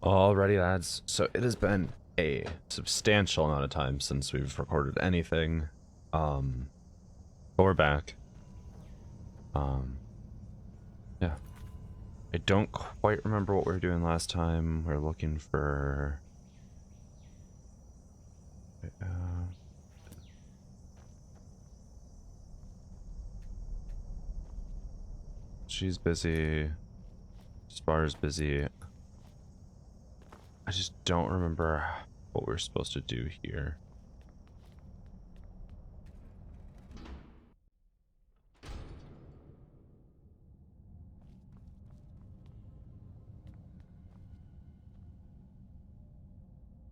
Alrighty, lads. So it has been a substantial amount of time since we've recorded anything. But we're back. Um, yeah. I don't quite remember what we were doing last time. We are looking for... she's busy. Spar's busy. I just don't remember what we're supposed to do here.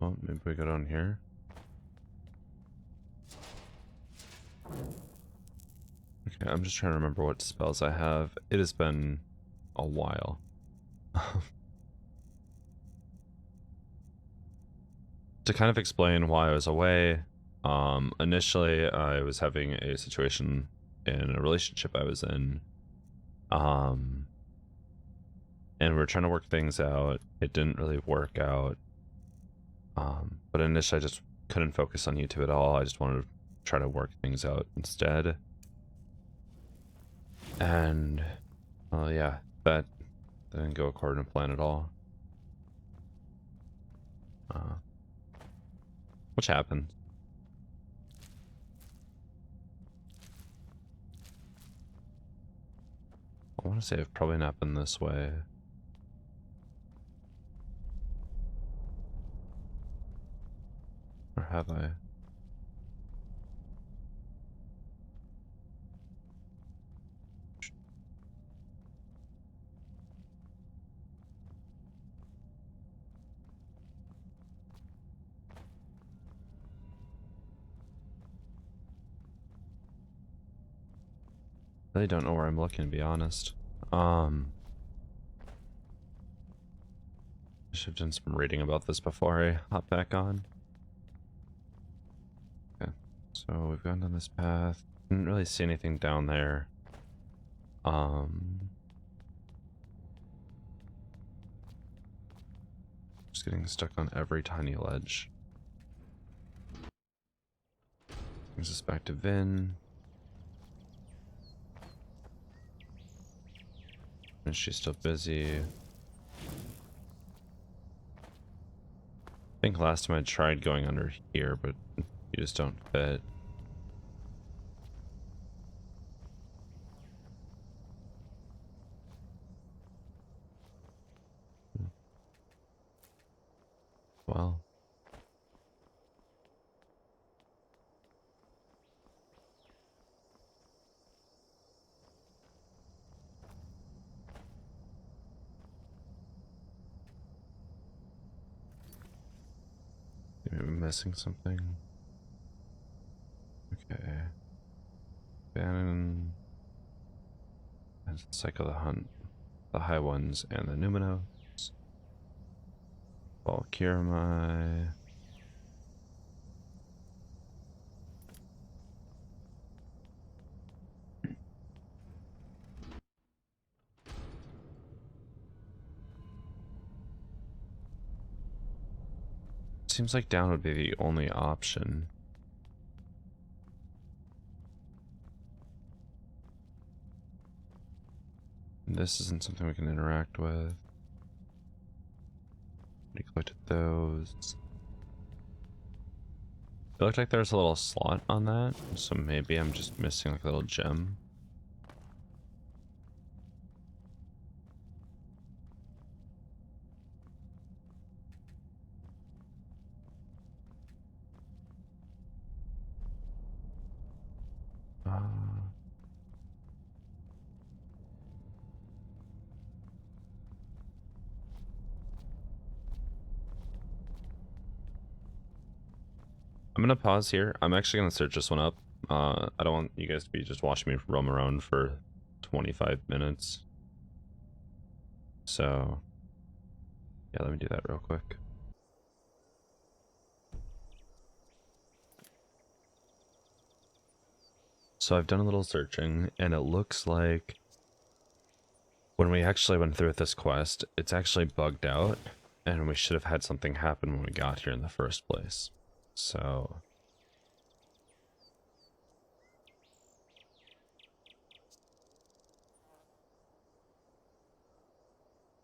Oh, maybe we go down here. Okay, I'm just trying to remember what spells I have. It has been a while. To kind of explain why I was away, initially I was having a situation in a relationship I was in, um, and we were trying to work things out. It didn't really work out, but initially I just couldn't focus on YouTube at all. I just wanted to try to work things out instead. And, yeah, that didn't go according to plan at all. Which happened. I want to say I've probably not been this way. Or have I? I really don't know where I'm looking, to be honest. I should have done some reading about this before I hop back on. Okay, so we've gone down this path. Didn't really see anything down there. Just getting stuck on every tiny ledge. Brings us back to Vin. And she's still busy. I think last time I tried going under here, but you just don't fit. Well. Maybe I'm missing something. Okay. Bannon. And cycle the hunt. The high ones and the Numinos. Valkyrie. Seems like down would be the only option. This isn't something we can interact with. We collected those. It looked like there's a little slot on that, so maybe I'm just missing like a little gem. Uh, I'm gonna pause here. I'm actually gonna search this one up. I don't want you guys to be just watching me roam around for 25 minutes. So, yeah, let me do that real quick. So I've done a little searching, and it looks like when we actually went through with this quest, it's actually bugged out. And we should have had something happen when we got here in the first place. So...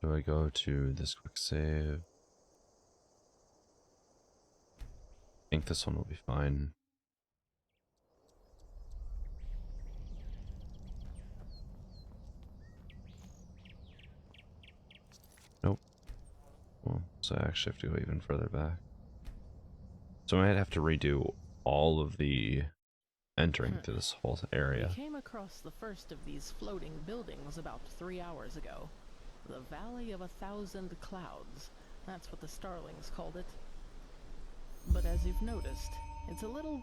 do I go to this quick save? I think this one will be fine. Nope. Well, so I actually have to go even further back. So I might have to redo all of the entering to this whole area. We came across the first of these floating buildings about 3 hours ago. The Valley of 1,000 Clouds. That's what the Starlings called it. But as you've noticed, it's a little...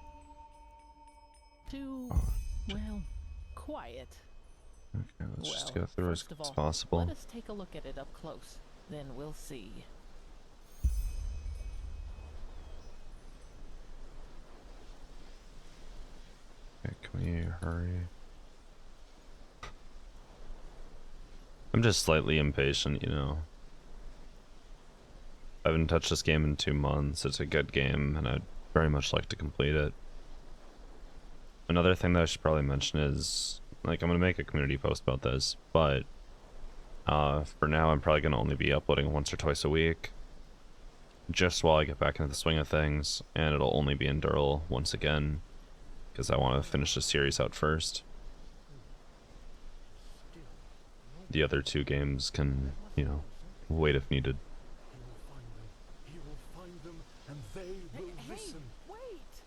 too... well, quiet. Okay, let's just go through as quick as possible. Let us take a look at it up close. Then we'll see. Okay, can we hurry? I'm just slightly impatient, you know. I haven't touched this game in 2 months. It's a good game, and I'd very much like to complete it. Another thing that I should probably mention is, like, I'm going to make a community post about this, but for now I'm probably going to only be uploading once or twice a week, just while I get back into the swing of things, and it'll only be Enderal once again, because I want to finish the series out first. The other 2 games can, you know, wait if needed. He will find them, and they will listen. Hey, wait!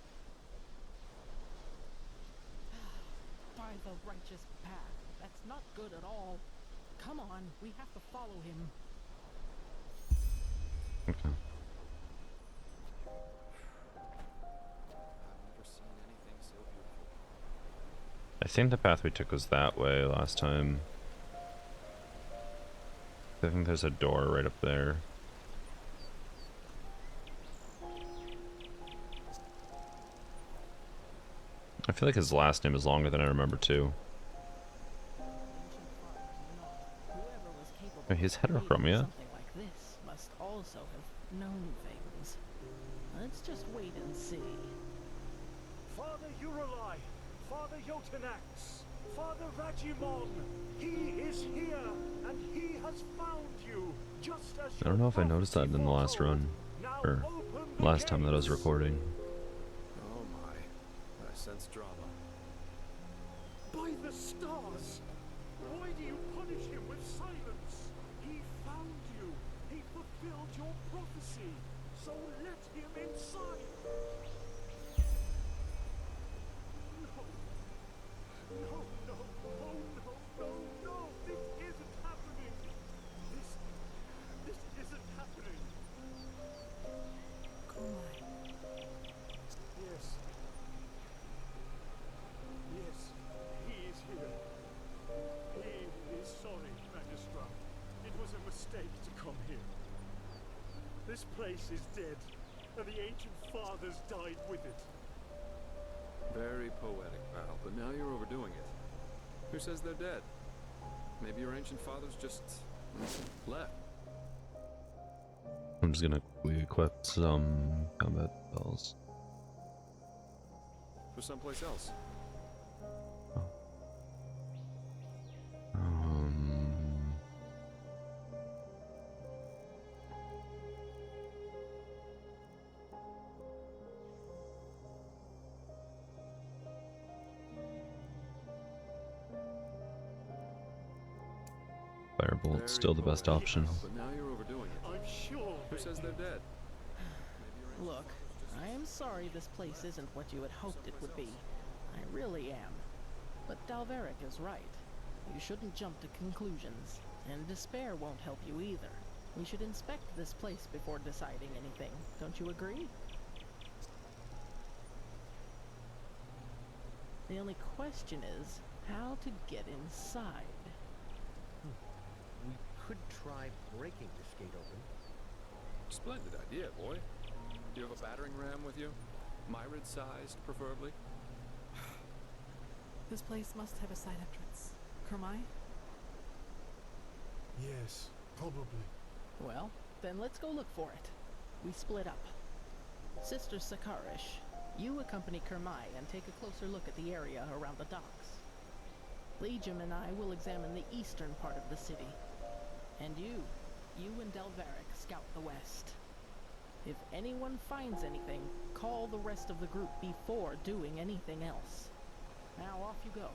By the righteous path. That's not good at all. Come on, we have to follow him. Okay. I think the path we took was that way last time. I think there's a door right up there. I feel like his last name is longer than I remember too. Oh, he's heterochromia. Something like this must also have known things. Let's just wait and see. Father Uralai, Father Jotanax, Father Rajimon, he is here, and he has found you, just as I don't know if I noticed that in the last run, or last time that I was recording. Oh my, I sense drama. By the stars! Why do you punish him with silence? He found you. He fulfilled your prophecy. So let him inside. No, no, no, no, no, no. This isn't happening. This isn't happening. Yes. Yes, he is here. He is sorry, Magistrat. It was a mistake to come here. This place is dead, and the ancient fathers died with it. Very poetic, Val, but now you're overdoing it. Who says they're dead? Maybe your ancient fathers just left. I'm just gonna quickly equip some combat spells. For someplace else. Oh. Firebolt's still the best option. But now you're overdoing it. I'm sure. Who says they're dead? Look, I am sorry this place isn't what you had hoped it would be. I really am. But Dalveric is right. You shouldn't jump to conclusions, and despair won't help you either. We should inspect this place before deciding anything. Don't you agree? The only question is how to get inside. We could try breaking this gate open. Splendid idea, boy. Do you have a battering ram with you? Myrid-sized, preferably? This place must have a side entrance. Kermai? Yes, probably. Well, Then let's go look for it. We split up. Sister Sakarish, you accompany Kermai and take a closer look at the area around the docks. Legium and I will examine the eastern part of the city. And you and Dalvaric scout the west. If anyone finds anything, call the rest of the group before doing anything else. Now off you go.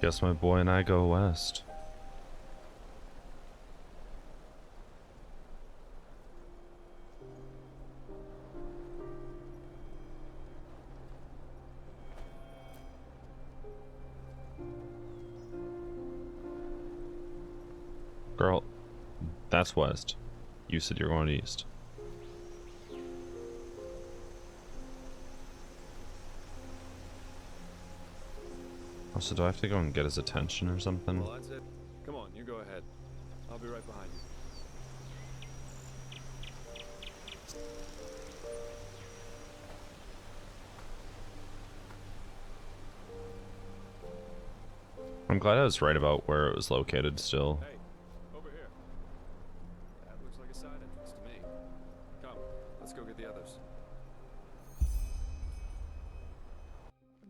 Guess my boy and I go west. Girl, that's west. You said you're going east. Also, do I have to go and get his attention or something? Well, I'd say, come on, you go ahead. I'll be right behind you. I'm glad I was right about where it was located still. Hey, over here. That looks like a side entrance to me. Come, let's go get the others.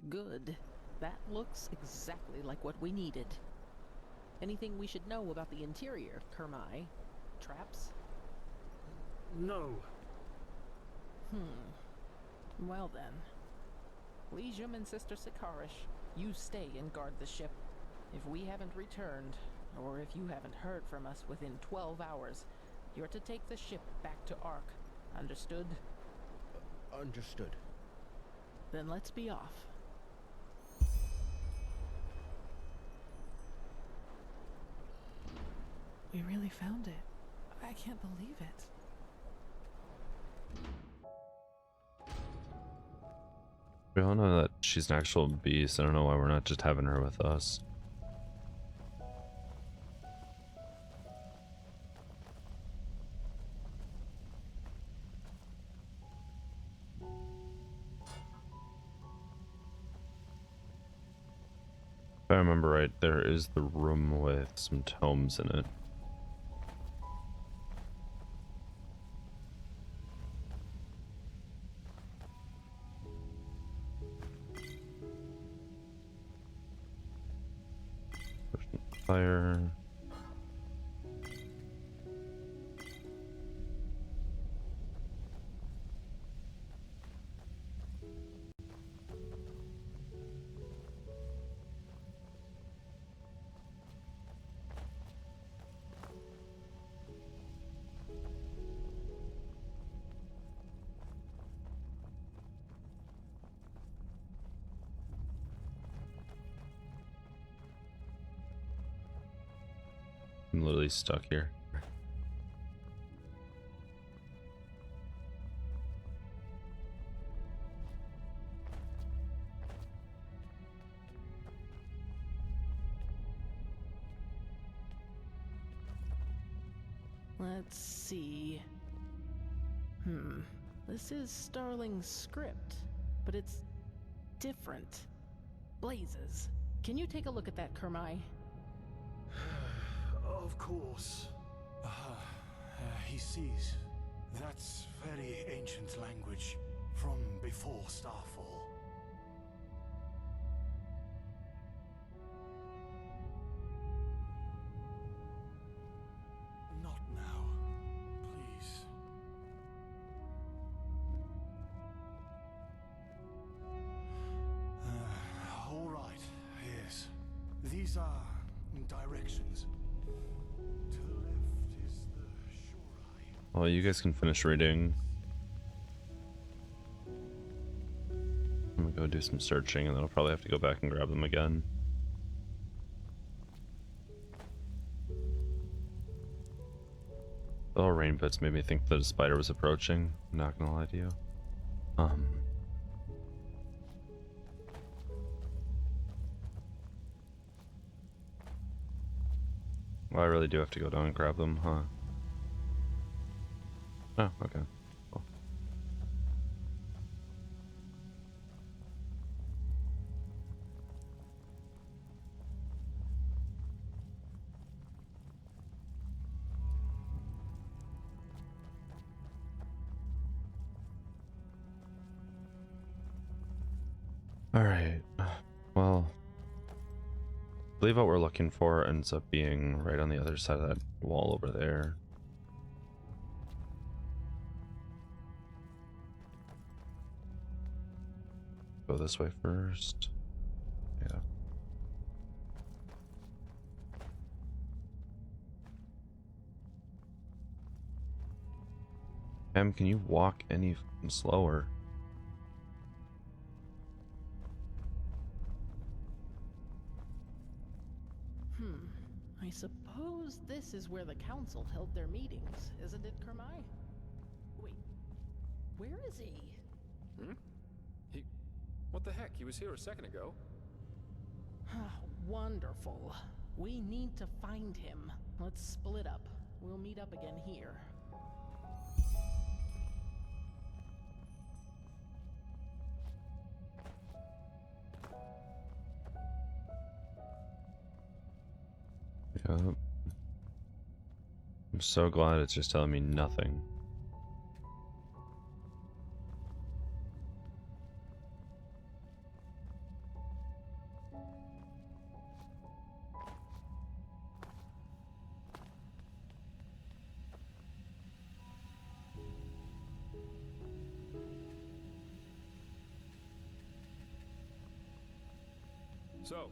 Good. That looks exactly like what we needed. Anything we should know about the interior, Kermai? Traps? No. Well then. Legium and Sister Sakarish, you stay and guard the ship. If we haven't returned, or if you haven't heard from us within 12 hours, you're to take the ship back to Ark. Understood? Understood. Then let's be off. We really found it. I can't believe it. We all know that she's an actual beast. I don't know why we're not just having her with us. If I remember right, there is the room with some tomes in it. Fire. I'm literally stuck here. Let's see. This is Starling's script, but it's different. Blazes. Can you take a look at that, Kermai? Of course. He sees. That's very ancient language from before Starfall. Not now, please. All right, yes. These are directions. To the left is the shore eye. Well, you guys can finish reading. I'm gonna go do some searching and then I'll probably have to go back and grab them again. The little rain pits made me think that a spider was approaching. I'm not gonna lie to you. Well, I really do have to go down and grab them, huh? Oh, okay. Cool. Alright. Well, I believe what we're looking for ends up being right on the other side of that wall over there. Go this way first. Yeah. Em, can you walk any slower? I suppose this is where the council held their meetings, isn't it, Kermai? Wait, where is he? Hmm? What the heck? He was here a second ago. Wonderful. We need to find him. Let's split up. We'll meet up again here. Yeah. I'm so glad it's just telling me nothing. So,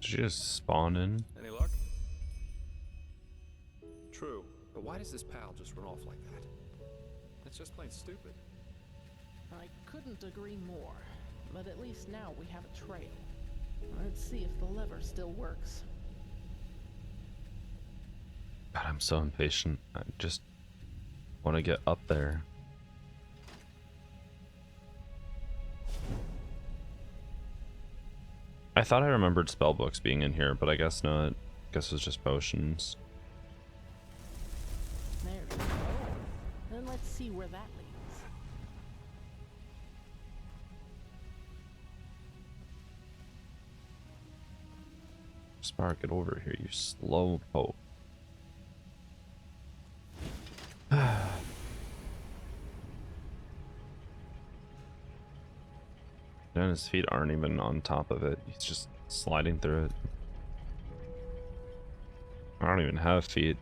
Did you just spawn in? any luck? True, but why does this pal just run off like that? That's just plain stupid. I couldn't agree more. But at least now we have a trail. Let's see if the lever still works. God, I'm so impatient. I just want to get up there. I thought I remembered spell books being in here, but I guess not. I guess it's just potions. There we go. Then let's see where that leads. Spark, get over here, you slow poke. And his feet aren't even on top of it. He's just sliding through it. I don't even have feet.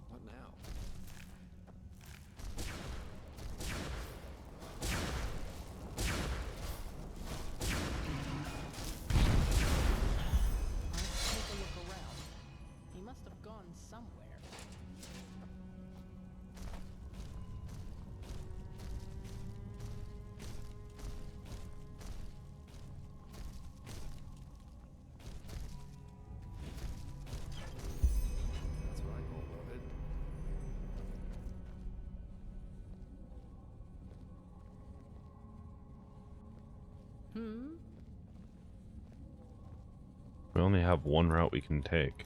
What now? Let's take a look around. He must have gone somewhere. That's what I call well hidden. We only have one route we can take.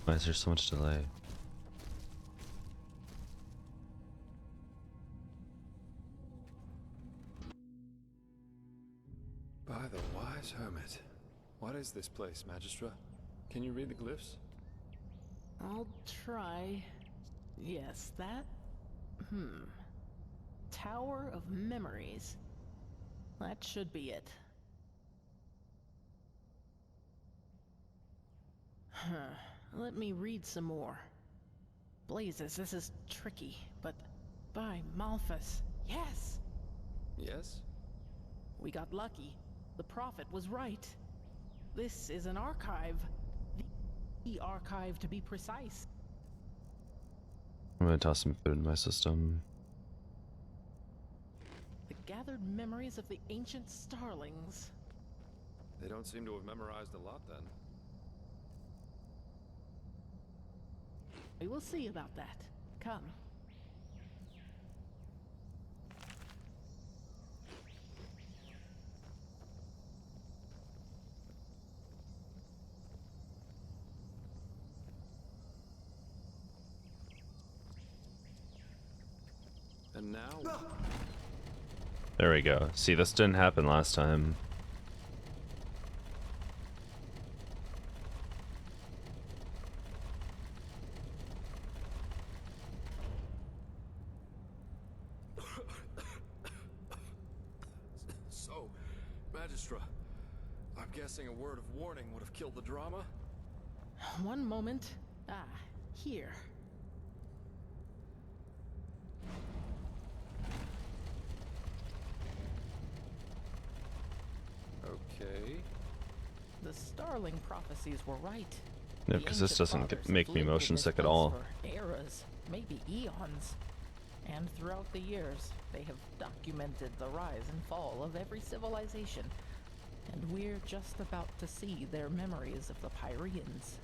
Why is there so much delay? By the wise hermit. What is this place, Magistra? Can you read the glyphs? I'll try. Yes, that. Tower of Memories. That should be it. Let me read some more. Blazes, this is tricky, but by Malphas. Yes! Yes? We got lucky. The prophet was right. This is an archive. The archive, to be precise. I'm gonna toss some food in my system. The gathered memories of the ancient starlings. They don't seem to have memorized a lot then. We will see about that. Come. And now, There we go. See, this didn't happen last time. so, Magistra, I'm guessing a word of warning would have killed the drama? One moment. Ah, here. Okay. The starling prophecies were right. Yeah, The because this ancient doesn't fathers make have me lived in motion this sick at place all. for eras, maybe eons. And throughout the years, they have documented the rise and fall of every civilization. And we're just about to see their memories of the Pyreans.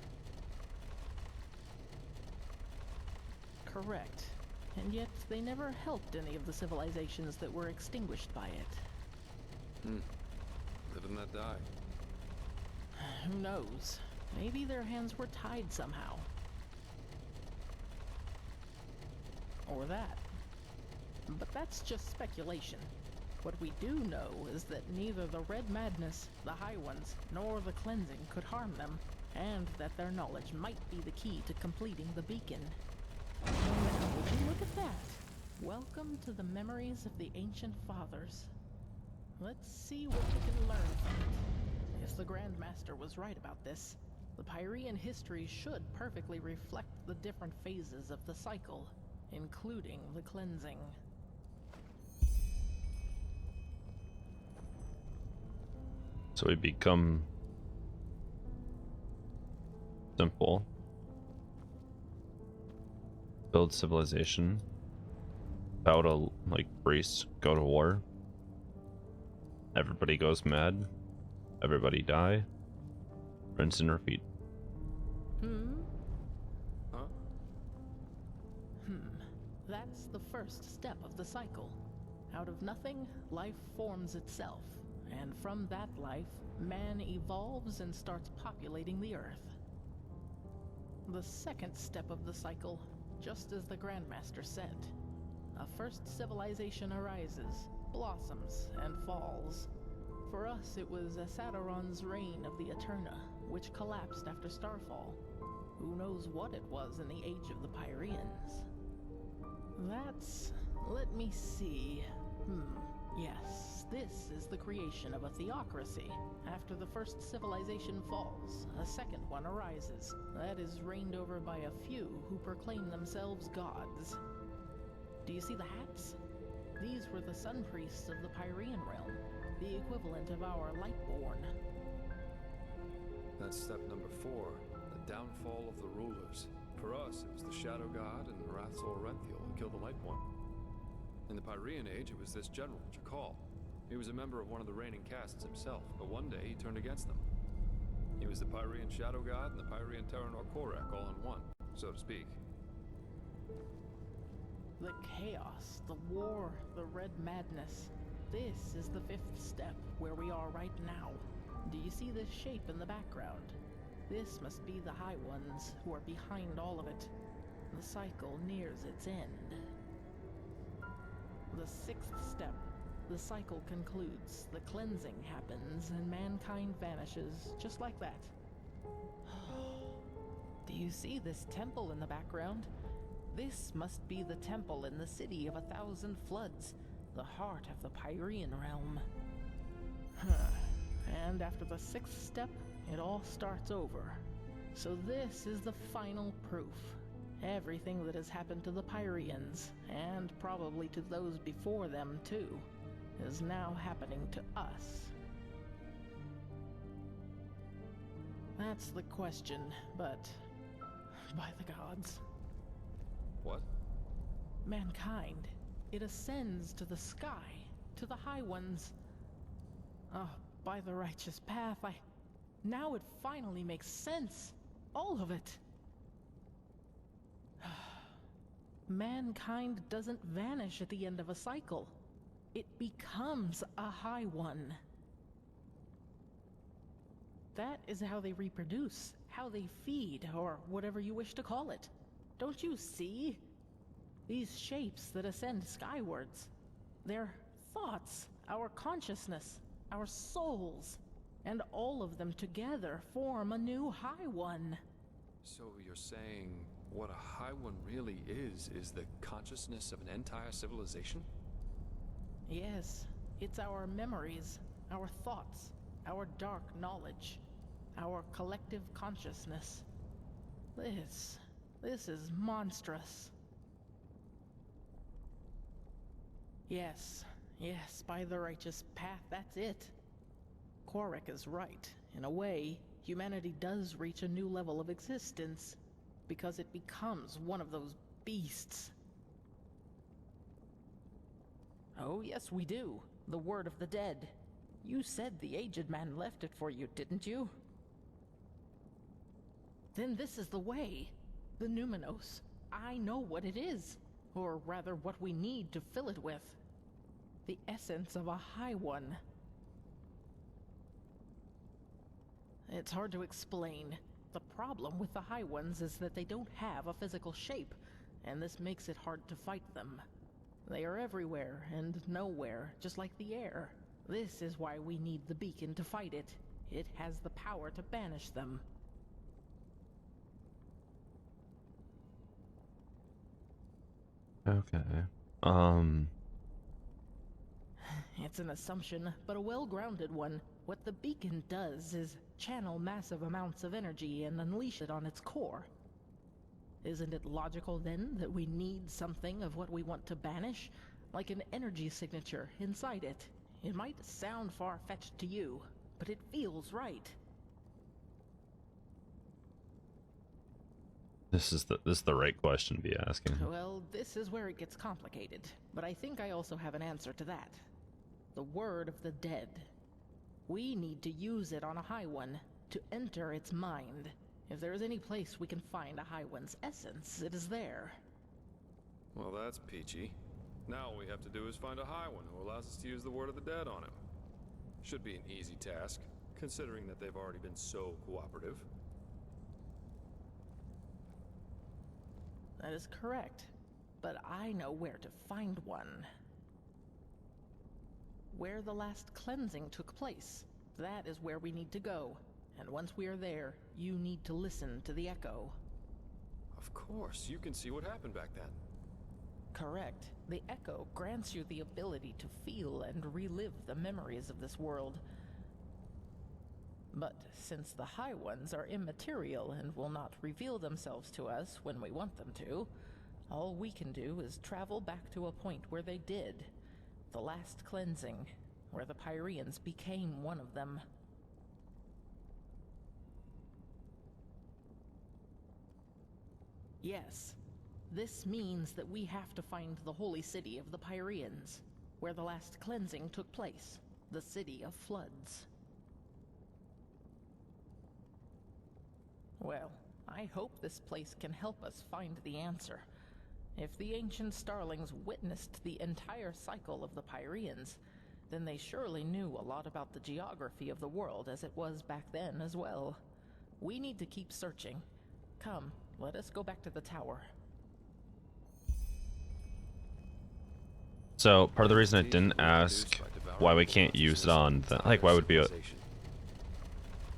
Correct. And yet, they never helped any of the civilizations that were extinguished by it. Live and let die. Who knows? Maybe their hands were tied somehow. Or that. But that's just speculation. What we do know is that neither the Red Madness, the High Ones, nor the Cleansing could harm them, and that their knowledge might be the key to completing the beacon. Would you look at that? Welcome to the memories of the ancient fathers. Let's see what we can learn from it. If the Grand Master was right about this, the Pyrean history should perfectly reflect the different phases of the cycle, including the cleansing. So we become simple. Build civilization. Bow to, like, priest. Go to war. Everybody goes mad. Everybody die. Rinse and repeat. Huh? That's the first step of the cycle. Out of nothing, life forms itself. And from that life, man evolves and starts populating the earth. The second step of the cycle, just as the Grandmaster said. A first civilization arises, blossoms, and falls. For us, it was Asadaron's reign of the Eterna, which collapsed after Starfall. Who knows what it was in the age of the Pyreans? Let me see. Yes, this is the creation of a theocracy. After the first civilization falls, a second one arises. That is reigned over by a few who proclaim themselves gods. Do you see the hats? These were the sun priests of the Pyrean realm, the equivalent of our Lightborn. That's step number 4, the downfall of the rulers. For us, it was the Shadow God and Rathzor Renthiel who killed the Lightborn. In the Pyrean age, it was this general, Jakal. He was a member of one of the reigning castes himself, but one day he turned against them. He was the Pyrean Shadow God and the Pyrean Terranor Korek all in one, so to speak. The chaos, the war, the red madness. This is the 5th step, where we are right now. Do you see this shape in the background? This must be the High Ones, who are behind all of it. The cycle nears its end. The 6th step. The cycle concludes, the cleansing happens, and mankind vanishes, just like that. Do you see this temple in the background? This must be the temple in the city of 1,000 floods, the heart of the Pyrean realm. And after the 6th step, it all starts over. So this is the final proof. Everything that has happened to the Pyreans, and probably to those before them too. is now happening to us. That's the question, but by the gods, What? mankind, it ascends to the sky, to the high ones. Oh, by the righteous path, now it finally makes sense. All of it. Mankind doesn't vanish at the end of a cycle. It becomes a high one. That is how they reproduce, how they feed, or whatever you wish to call it. Don't you see? These shapes that ascend skywards, they're thoughts, our consciousness, our souls, and all of them together form a new high one. So you're saying what a high one really is the consciousness of an entire civilization? Yes, it's our memories, our thoughts, our dark knowledge, our collective consciousness. This is monstrous. Yes, by the righteous path, that's it. Korek is right. In a way, humanity does reach a new level of existence, because it becomes one of those beasts. Oh, yes, we do. The word of the dead. You said the aged man left it for you, didn't you? Then this is the way. The Numenos. I know what it is. Or rather, what we need to fill it with. The essence of a high one. It's hard to explain. The problem with the high ones is that they don't have a physical shape, and this makes it hard to fight them. They are everywhere and nowhere, just like the air. This is why we need the beacon to fight it. It has the power to banish them. Okay. It's an assumption, but a well-grounded one. What the beacon does is channel massive amounts of energy and unleash it on its core. Isn't it logical, then, that we need something of what we want to banish? Like an energy signature inside it. It might sound far-fetched to you, but it feels right. This is the right question to be asking. Well, this is where it gets complicated, but I think I also have an answer to that. The word of the dead. We need to use it on a high one, to enter its mind. If there is any place we can find a high one's essence, it is there. Well, that's peachy. Now all we have to do is find a high one who allows us to use the word of the dead on him. Should be an easy task, considering that they've already been so cooperative. That is correct, but I know where to find one. Where the last cleansing took place. That is where we need to go. And once we are there, you need to listen to the echo. Of course, you can see what happened back then. Correct. The echo grants you the ability to feel and relive the memories of this world. But since the High Ones are immaterial and will not reveal themselves to us when we want them to, all we can do is travel back to a point where they did. The last cleansing, where the Pyreans became one of them. Yes, this means that we have to find the holy city of the Pyreans, where the last cleansing took place, the city of floods. Well, I hope this place can help us find the answer. If the ancient starlings witnessed the entire cycle of the Pyreans, then they surely knew a lot about the geography of the world as it was back then as well. We need to keep searching. Come, let us go back to the tower. So part of the reason I didn't ask why we can't use it on the, like, why would be a,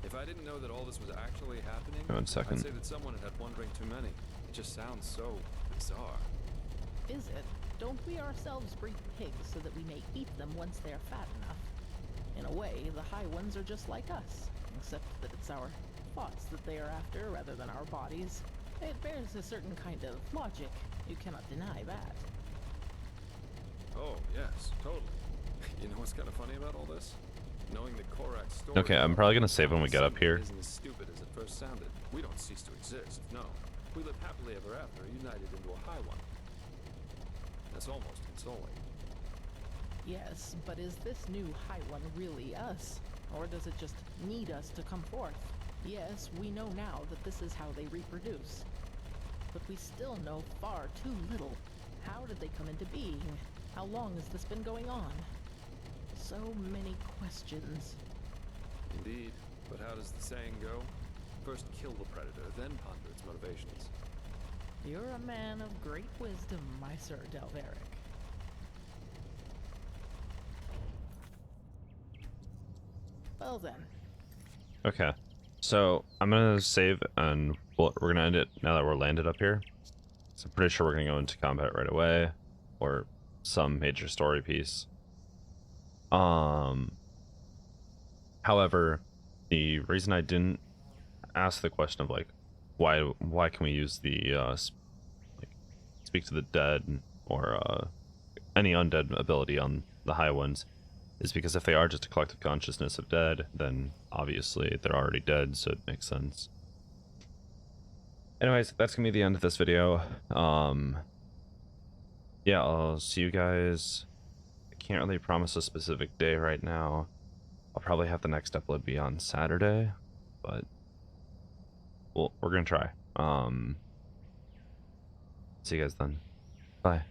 If I didn't know that all this was actually happening, 1 second. I'd say that someone had had one drink too many. It just sounds so bizarre. Is it? Don't we ourselves breed pigs so that we may eat them once they are fat enough? In a way, the High Ones are just like us, except that it's our thoughts that they are after rather than our bodies. It bears a certain kind of logic. You cannot deny that. Oh, yes, totally. You know what's kind of funny about all this? Knowing that Korak's story. Okay, I'm probably gonna save when we get up here. Isn't as stupid as it first sounded. We don't cease to exist. No, we live happily ever after, united into a high one. That's almost consoling. Yes, but is this new High One really us? Or does it just need us to come forth? Yes, we know now that this is how they reproduce. But we still know far too little. How did they come into being? How long has this been going on? So many questions. Indeed, but how does the saying go? First kill the predator, then ponder its motivations. You're a man of great wisdom, my Sir Dalveric. Well then. Okay, so I'm gonna save and we're gonna end it now that we're landed up here. So I'm pretty sure we're gonna go into combat right away, or some major story piece. However, the reason I didn't ask the question of like why can we use the like speak to the dead or any undead ability on the high ones is because if they are just a collective consciousness of dead, then obviously they're already dead, so it makes sense. Anyways, that's gonna be the end of this video. Yeah, I'll see you guys. I can't really promise a specific day right now. I'll probably have the next upload be on Saturday, but we're gonna try. See you guys then. Bye.